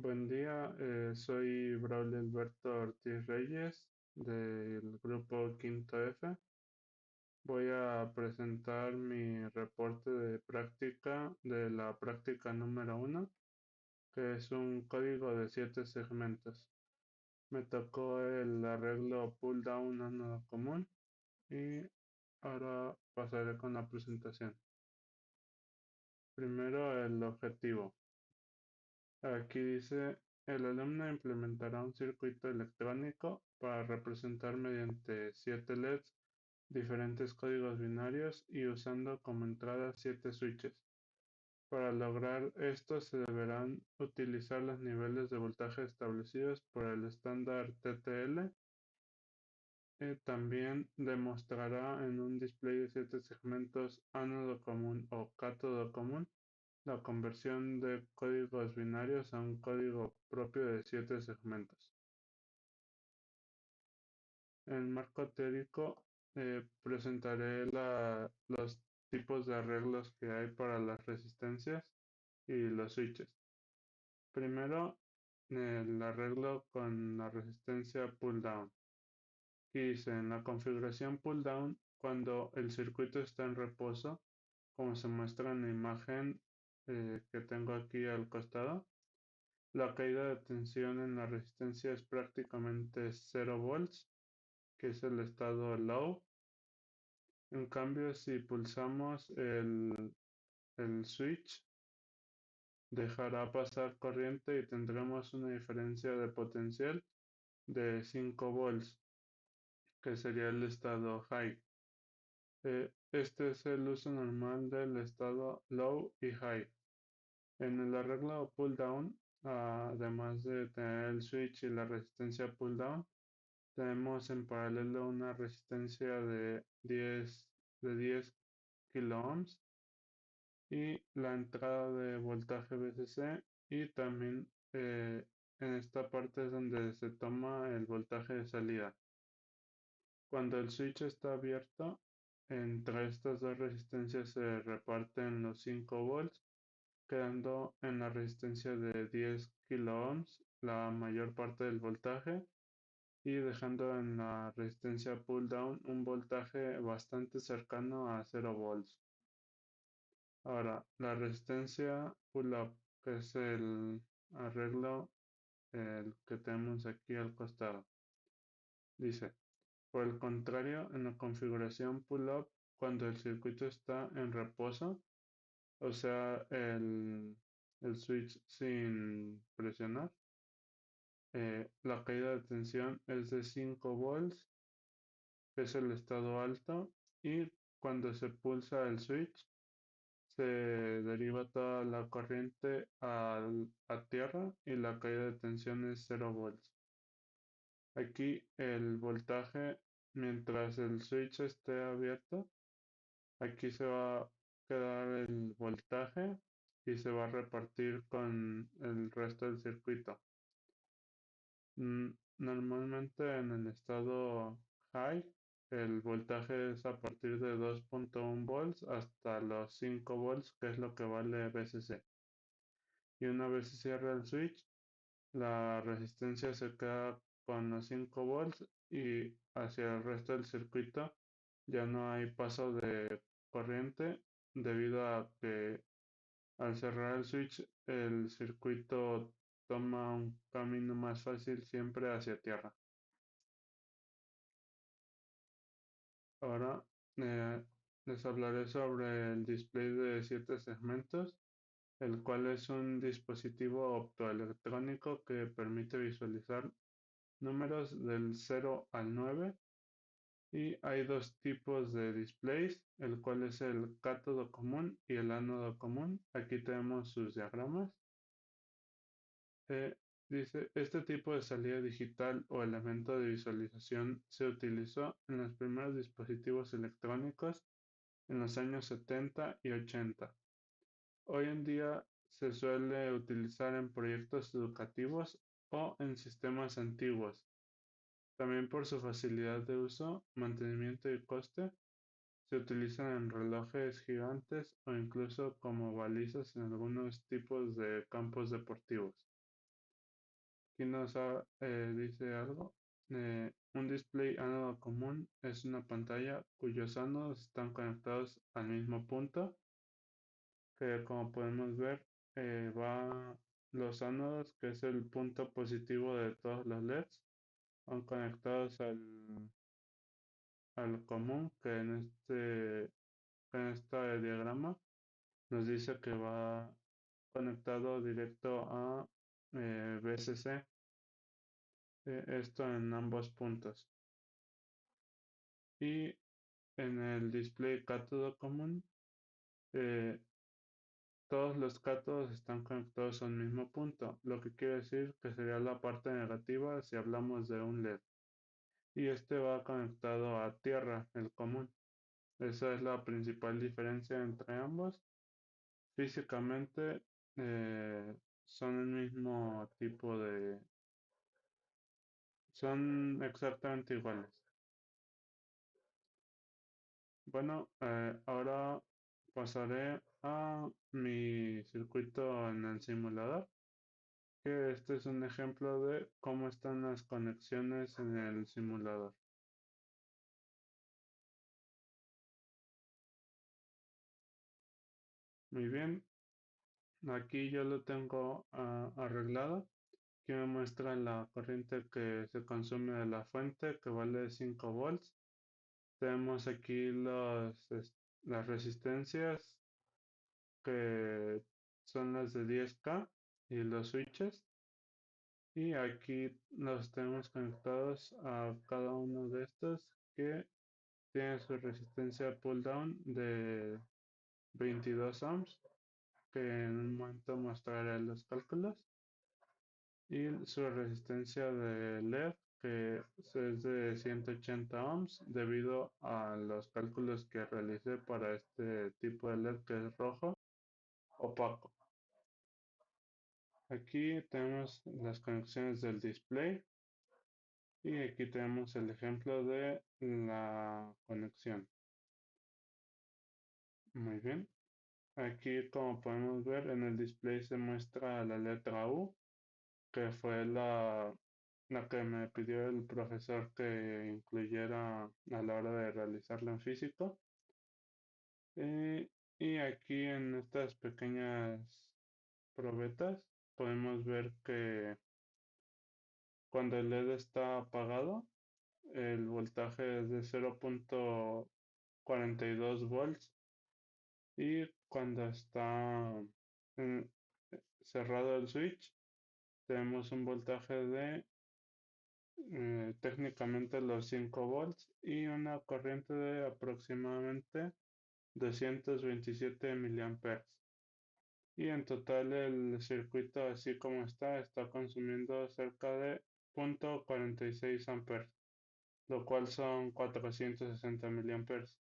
Buen día, soy Braulio Alberto Ortiz Reyes del grupo Quinto F. Voy a presentar mi reporte de práctica de la práctica número uno, que es un código de 7 segmentos. Me tocó el arreglo pull down a nodo común y ahora pasaré con la presentación. Primero el objetivo. Aquí dice, el alumno implementará un circuito electrónico para representar mediante 7 LEDs diferentes códigos binarios y usando como entrada 7 switches. Para lograr esto se deberán utilizar los niveles de voltaje establecidos por el estándar TTL. También demostrará en un display de 7 segmentos ánodo común o cátodo común la conversión de códigos binarios a un código propio de 7 segmentos. En marco teórico presentaré los tipos de arreglos que hay para las resistencias y los switches. Primero, el arreglo con la resistencia pull down. Y dice, en la configuración pull down, cuando el circuito está en reposo, como se muestra en la imagen que tengo aquí al costado, la caída de tensión en la resistencia es prácticamente 0 volts, que es el estado low. En cambio, si pulsamos el switch, dejará pasar corriente y tendremos una diferencia de potencial de 5 volts, que sería el estado high. Este es el uso normal del estado low y high. En el arreglo pull down, además de tener el switch y la resistencia pull down, tenemos en paralelo una resistencia de 10 kiloohms y la entrada de voltaje VCC, y también en esta parte es donde se toma el voltaje de salida. Cuando el switch está abierto, entre estas dos resistencias se reparten los 5 volts, quedando en la resistencia de 10 kiloohms la mayor parte del voltaje y dejando en la resistencia pull down un voltaje bastante cercano a 0 volts. Ahora, la resistencia pull up, que es el arreglo el que tenemos aquí al costado. Dice, por el contrario, en la configuración pull up, cuando el circuito está en reposo, o sea, el switch sin presionar, la caída de tensión es de 5 volts, es el estado alto, y cuando se pulsa el switch, se deriva toda la corriente a tierra y la caída de tensión es 0 volts. Aquí el voltaje, mientras el switch esté abierto, aquí se va a quedar el voltaje y se va a repartir con el resto del circuito. Normalmente en el estado high, el voltaje es a partir de 2.1 volts hasta los 5 volts, que es lo que vale VCC. Y una vez se cierra el switch, la resistencia se queda con los 5 volts y hacia el resto del circuito ya no hay paso de corriente, debido a que al cerrar el switch el circuito toma un camino más fácil siempre hacia tierra. Ahora les hablaré sobre el display de 7 segmentos, el cual es un dispositivo optoelectrónico que permite visualizar números del 0 al 9, y hay dos tipos de displays, el cual es el cátodo común y el ánodo común. Aquí tenemos sus diagramas. Eh, Dice, este tipo de salida digital o elemento de visualización se utilizó en los primeros dispositivos electrónicos en los años 70 y 80. Hoy en día se suele utilizar en proyectos educativos o en sistemas antiguos. También por su facilidad de uso, mantenimiento y coste, se utilizan en relojes gigantes o incluso como balizas en algunos tipos de campos deportivos. aquí dice algo. Un display ánodo común es una pantalla cuyos ánodos están conectados al mismo punto, que como podemos ver va los ánodos, que es el punto positivo de todos los LEDs, van conectados al común, que en este diagrama nos dice que va conectado directo a VCC, esto en ambos puntos. Y en el display cátodo común, eh, todos los cátodos están conectados al mismo punto, lo que quiere decir que sería la parte negativa si hablamos de un LED. Y este va conectado a tierra, el común. Esa es la principal diferencia entre ambos. Físicamente son el mismo tipo de... son exactamente iguales. Bueno, ahora pasaré a mi circuito en el simulador, que este es un ejemplo de cómo están las conexiones en el simulador. Muy bien, aquí yo lo tengo arreglado. Aquí me muestra la corriente que se consume de la fuente, que vale 5 volts. Tenemos aquí las resistencias, que son las de 10K, y los switches. Y aquí los tenemos conectados a cada uno de estos, que tiene su resistencia pull down de 22 ohms, que en un momento mostraré los cálculos, y su resistencia de LED, que es de 180 ohms debido a los cálculos que realicé para este tipo de LED, que es rojo opaco. Aquí tenemos las conexiones del display y aquí tenemos el ejemplo de la conexión. Muy bien. Aquí, como podemos ver, en el display se muestra la letra U, que fue la que me pidió el profesor que incluyera a la hora de realizarlo en físico. Y aquí en estas pequeñas probetas podemos ver que cuando el LED está apagado, el voltaje es de 0.42 volts, y cuando está en- cerrado el switch tenemos un voltaje de técnicamente los 5 volts y una corriente de aproximadamente 227 miliamperes. Y en total el circuito, así como está consumiendo cerca de 0.46 amperes, lo cual son 460 miliamperes.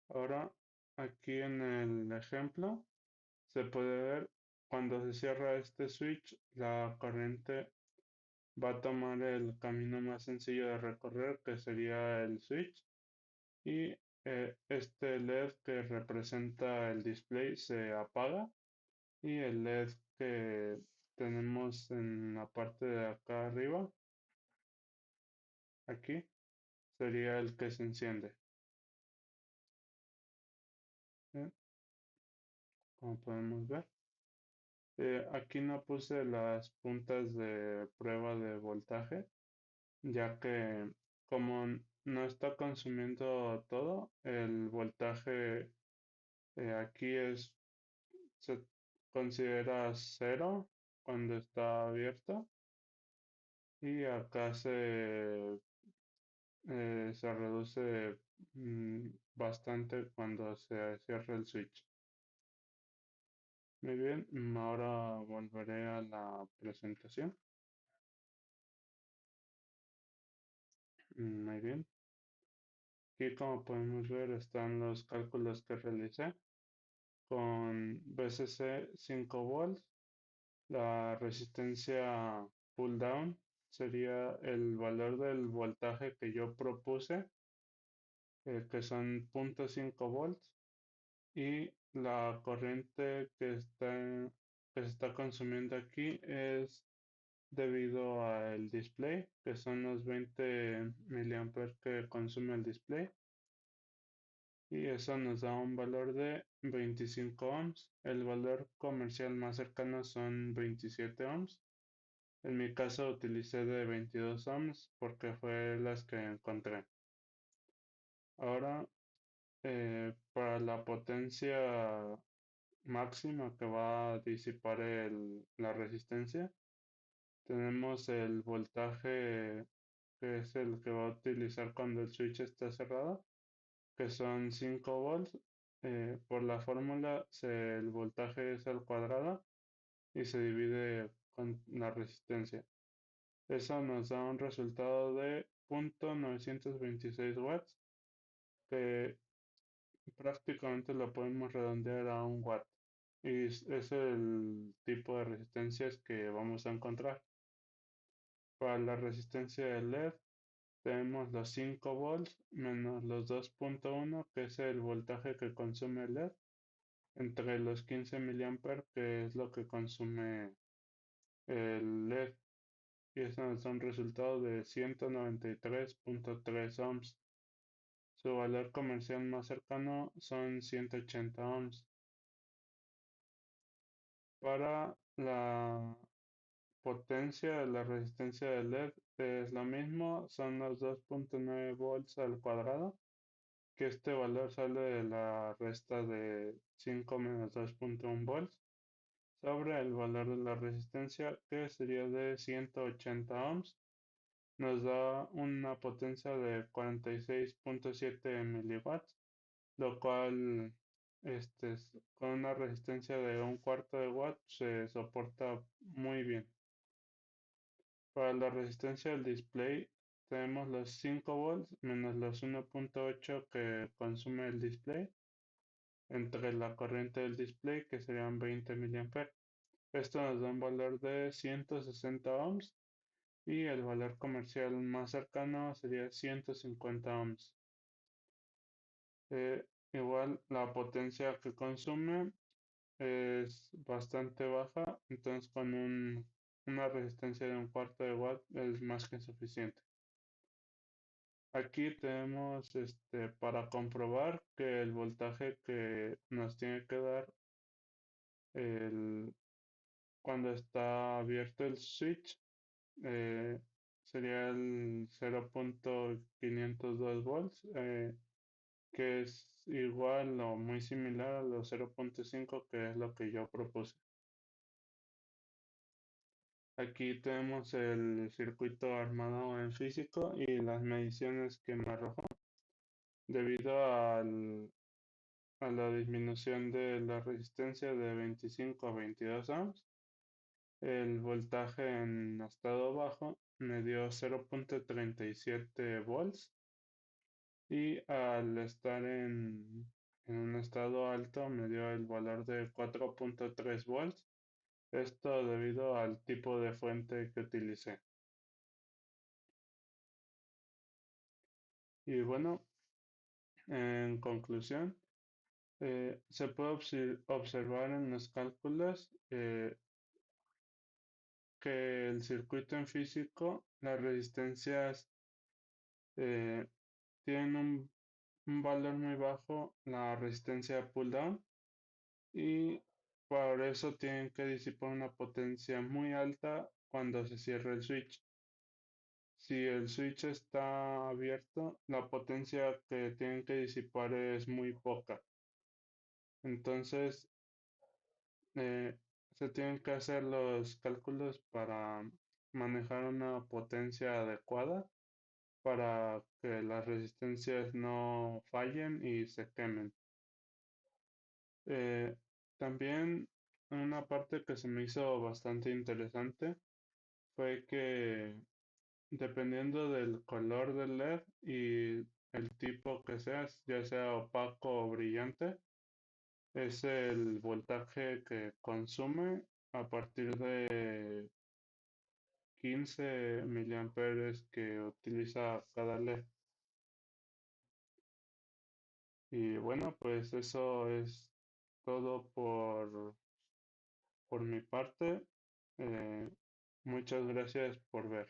Ahora, aquí en el ejemplo se puede ver cuando se cierra este switch, la corriente va a tomar el camino más sencillo de recorrer, que sería el switch, y este LED que representa el display se apaga, y el LED que tenemos en la parte de acá arriba, aquí, sería el que se enciende. ¿Eh? Como podemos ver. Aquí no puse las puntas de prueba de voltaje, ya que como no está consumiendo todo, el voltaje aquí se considera cero cuando está abierto, y acá se reduce bastante cuando se cierra el switch. Muy bien, ahora volveré a la presentación. Muy bien. Aquí, como podemos ver, están los cálculos que realicé con VCC 5 volts. La resistencia pull down sería el valor del voltaje que yo propuse, que son 0.5 volts, y la corriente que está que se está consumiendo aquí es debido al display, que son los 20 miliamperes que consume el display, y eso nos da un valor de 25 ohms. El valor comercial más cercano son 27 ohms. En mi caso utilicé de 22 ohms porque fue las que encontré. Ahora, para la potencia máxima que va a disipar la resistencia, tenemos el voltaje que es el que va a utilizar cuando el switch está cerrado, que son 5 volts. Por la fórmula, el voltaje es al cuadrado y se divide con la resistencia. Eso nos da un resultado de 0.926 watts, que prácticamente lo podemos redondear a un watt. Y es el tipo de resistencias que vamos a encontrar. Para la resistencia del LED tenemos los 5 volts menos los 2.1, que es el voltaje que consume el LED, entre los 15 miliamperes, que es lo que consume el LED. Y eso nos da un resultado de 193.3 ohms. Su valor comercial más cercano son 180 ohms. Para la potencia de la resistencia del LED es lo mismo, son los 2.9 volts al cuadrado, que este valor sale de la resta de 5 menos 2.1 volts sobre el valor de la resistencia, que sería de 180 ohms. Nos da una potencia de 46.7 miliwatts, lo cual con una resistencia de un cuarto de watt se soporta muy bien. Para la resistencia del display tenemos los 5 volts menos los 1.8 que consume el display entre la corriente del display, que serían 20 miliamperes. Esto nos da un valor de 160 ohms y el valor comercial más cercano sería 150 ohms. Igual la potencia que consume es bastante baja, entonces con una resistencia de un cuarto de watt es más que suficiente. Aquí tenemos para comprobar que el voltaje que nos tiene que dar el, cuando está abierto el switch eh, sería el 0.502 volts, que es igual o muy similar a los 0.5, que es lo que yo propuse. Aquí tenemos el circuito armado en físico y las mediciones que me arrojó debido a la disminución de la resistencia de 25 a 22 ohms. El voltaje en estado bajo me dio 0.37 volts y al estar en un estado alto me dio el valor de 4.3 volts. Esto debido al tipo de fuente que utilicé. Y bueno, en conclusión, se puede observar en los cálculos que el circuito en físico, las resistencias eh, tienen un valor muy bajo, la resistencia pull down, y por eso tienen que disipar una potencia muy alta cuando se cierra el switch. Si el switch está abierto, la potencia que tienen que disipar es muy poca. Entonces, eh, se tienen que hacer los cálculos para manejar una potencia adecuada para que las resistencias no fallen y se quemen. Eh, También una parte que se me hizo bastante interesante fue que dependiendo del color del LED y el tipo que sea, ya sea opaco o brillante, es el voltaje que consume a partir de 15 miliamperes que utiliza cada LED. Y bueno, pues eso es todo Por mi parte, eh, muchas gracias por ver.